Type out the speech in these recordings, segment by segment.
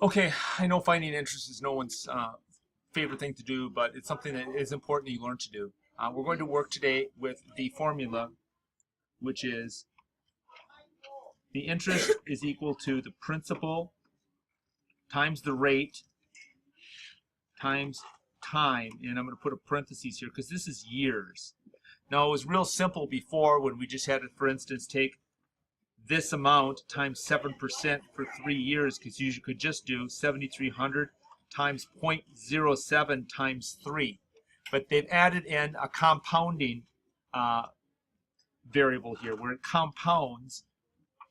Okay, I know finding interest is no one's favorite thing to do, but it's something that is important that you learn to do. We're going to work today with the formula, which is the interest is equal to the principal times the rate times time. And I'm going to put a parenthesis here because this is years. Now, it was real simple before when we just had to, for instance, take this amount times 7% for 3 years, because you could just do 7,300 times 0.07 times 3. But they've added in a compounding variable here where it compounds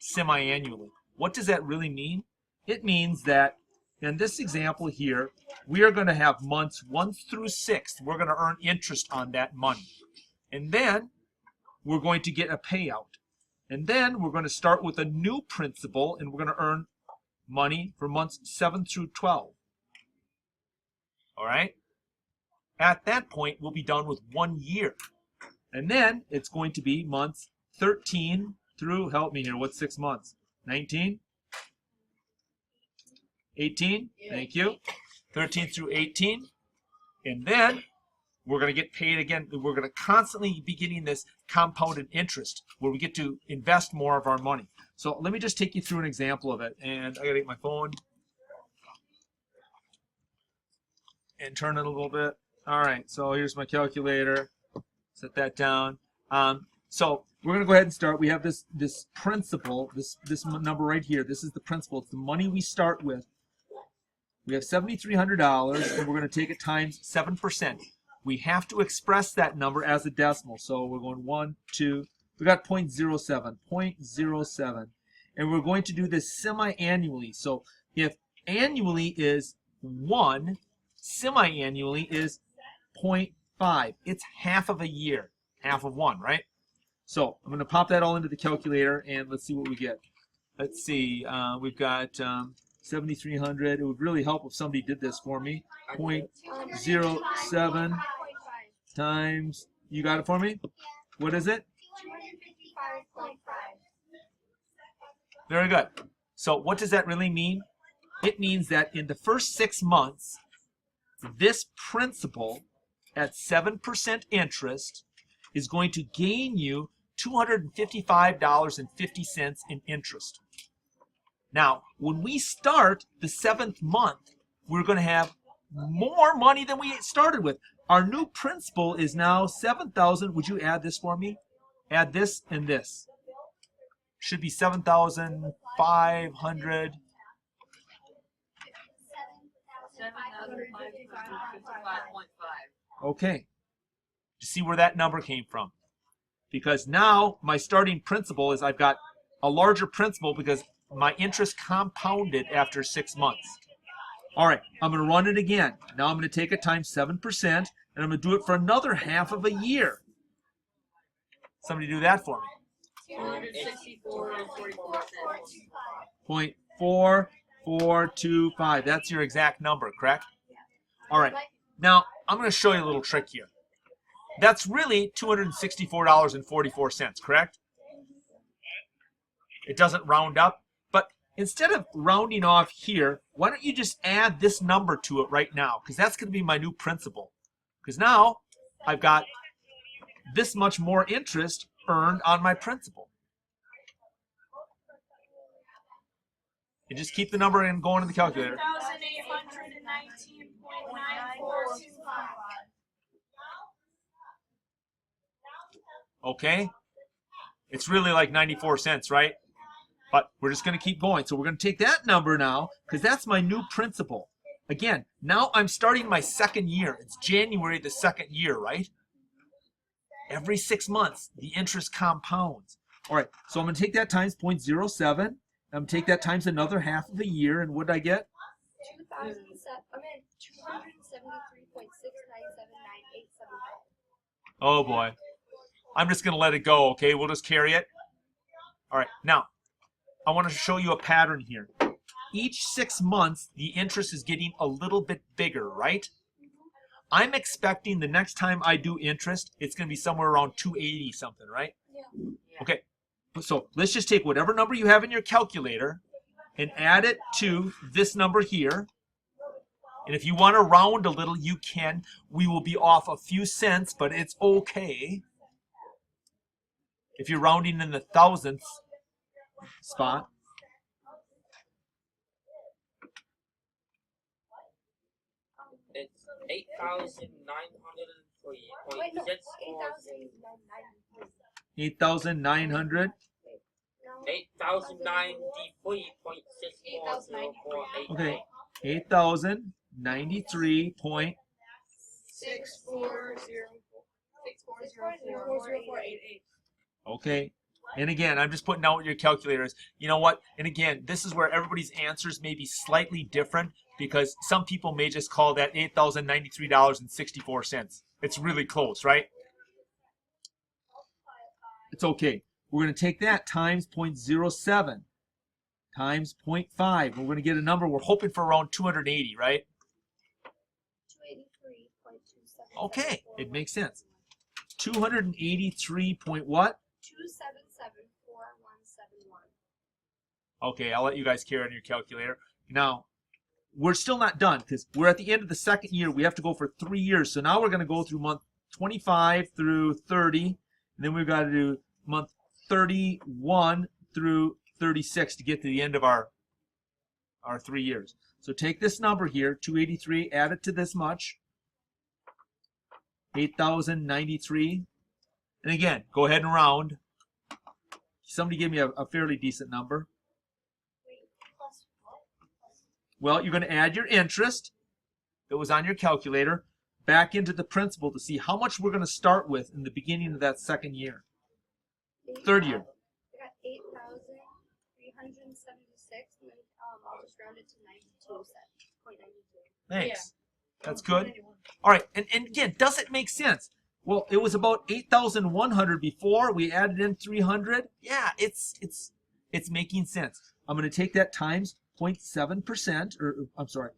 semi-annually. What does that really mean? It means that in this example here, we are going to have months 1 through 6. We're going to earn interest on that money. And then we're going to get a payout. And then we're going to start with a new principal, and we're going to earn money for months 7 through 12. All right? At that point, we'll be done with 1 year. And then it's going to be months 13 through, help me here, what's 6 months? 19? 18? Thank you. 13 through 18. And then we're going to get paid again. We're going to constantly be getting this compounded interest where we get to invest more of our money. So let me just take you through an example of it. And I got to get my phone and turn it a little bit. All right, so here's my calculator. Set that down. So we're going to go ahead and start. We have this principal, this number right here. This is the principal. It's the money we start with. We have $7,300, and we're going to take it times 7%. We have to express that number as a decimal. So we're going 1, 2, we got 0.07, 0.07. And we're going to do this semi-annually. So if annually is 1, semi-annually is 0.5. It's half of a year, half of 1, right? So I'm going to pop that all into the calculator, and let's see what we get. Let's see, we've got 7,300. It would really help if somebody did this for me. 0.07 times, you got it for me? What is it? 255.5. Very good. So what does that really mean? It means that in the first 6 months, this principal at 7% interest is going to gain you $255.50 in interest. Now, when we start the 7th month, we're going to have more money than we started with. Our new principal is now 7,000. Would you add this for me? Add this and this. Should be 7,500. 7,555.5. Okay. You see where that number came from? Because now my starting principal is I've got a larger principal because my interest compounded after 6 months. All right, I'm going to run it again. Now I'm going to take it times 7%, and I'm going to do it for another half of a year. Somebody do that for me. 264.44. 0.4425. That's your exact number, correct? All right. Now, I'm going to show you a little trick here. That's really $264.44, correct? It doesn't round up. But instead of rounding off here, why don't you just add this number to it right now? Because that's going to be my new principal. Because now I've got this much more interest earned on my principal. And just keep the number and going in the calculator. 1,819.9425. Okay? It's really like 94 cents, right? But we're just going to keep going. So we're going to take that number now, because that's my new principal. Again, now I'm starting my 2nd year. It's January the 2nd year, right? Every 6 months, the interest compounds. All right, so I'm going to take that times 0.07. I'm going to take that times another half of a year, and what did I get? 273.6979875. Oh, boy. I'm just going to let it go, okay? We'll just carry it. All right, now, I want to show you a pattern here. Each 6 months, the interest is getting a little bit bigger, right? I'm expecting the next time I do interest, it's going to be somewhere around 280 something, right? Yeah. Okay, so let's just take whatever number you have in your calculator and add it to this number here. And if you want to round a little, you can. We will be off a few cents, but it's okay. If you're rounding in the thousandths spot. It's 8,903.640. 8,900. 8,093.640488. Okay. 8,093. 6400488. Okay. And again, I'm just putting out what your calculator is. You know what? And again, this is where everybody's answers may be slightly different because some people may just call that $8,093.64. It's really close, right? It's okay. We're going to take that times 0.07 times 0.5. We're going to get a number. We're hoping for around 280, right? 283.27. Okay. It makes sense. 283 point what? 2774171. Okay, I'll let you guys carry on your calculator. Now, we're still not done because we're at the end of the second year. We have to go for 3 years. So now we're going to go through month 25 through 30. And then we've got to do month 31 through 36 to get to the end of our 3 years. So take this number here, 283, add it to this much, 8,093. And again, go ahead and round. Somebody give me a fairly decent number. Well, you're going to add your interest that was on your calculator back into the principal to see how much we're going to start with in the beginning of that second year. Third year. I got 8,376, and then I'll just round it to 92.92. Thanks. That's good. All right, and again, does it make sense? Well, it was about 8,100 before. We added in 300. Yeah, it's making sense. I'm going to take that times 0.7%, or I'm sorry,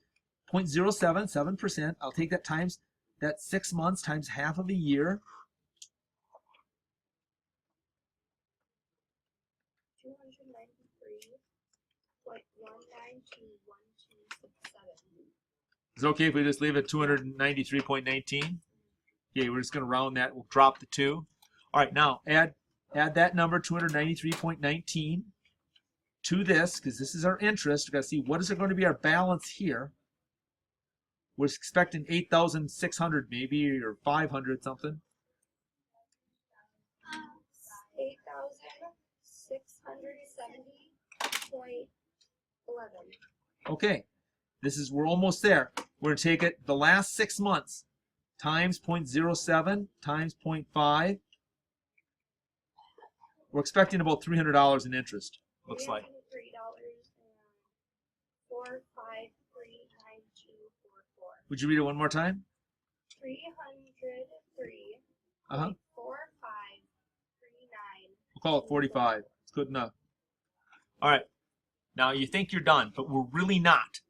0.077%. I'll take that times that 6 months times half of a year. 293.1921267. Is it okay if we just leave it 293.19? Okay, we're just going to round that. We'll drop the 2. All right, now add that number, 293.19, to this, because this is our interest. We've got to see what is going to be our balance here. We're expecting 8,600 maybe, or 500 something. 8,670.11. Okay, we're almost there. We're going to take it the last 6 months times 0.07 times 0.5. We're expecting about $300 in interest, looks like. $303.453924. Would you read it one more time? 303. Uh-huh. 4539. We'll call it 45. It's good enough. All right. Now you think you're done, but we're really not.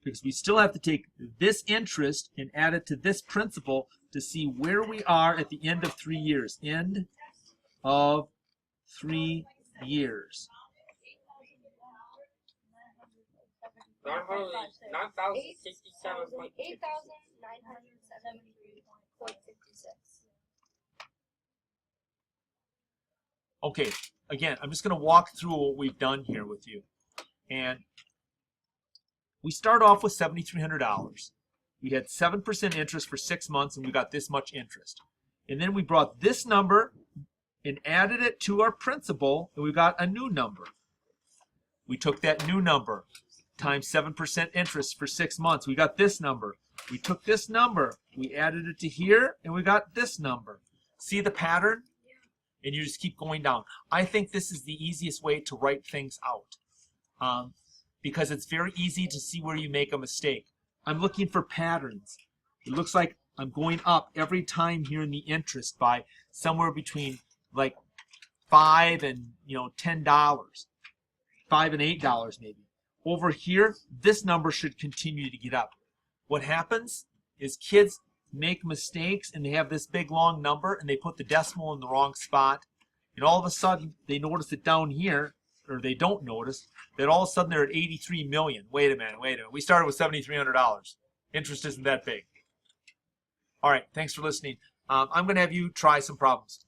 Because we still have to take this interest and add it to this principal to see where we are at the end of 3 years. End of 3 years. 8,973.56. Okay, again, I'm just going to walk through what we've done here with you. And we start off with $7,300. We had 7% interest for 6 months, and we got this much interest. And then we brought this number and added it to our principal, and we got a new number. We took that new number times 7% interest for 6 months. We got this number. We took this number, we added it to here, and we got this number. See the pattern? And you just keep going down. I think this is the easiest way to write things out because it's very easy to see where you make a mistake. I'm looking for patterns. It looks like I'm going up every time here in the interest by somewhere between like $5 and $10, $5 and $8 maybe. Over here, this number should continue to get up. What happens is kids make mistakes and they have this big long number and they put the decimal in the wrong spot, and all of a sudden they notice it down here or they don't notice that all of a sudden they're at 83 million. Wait a minute. We started with $7,300. Interest isn't that big. All right, thanks for listening. I'm going to have you try some problems.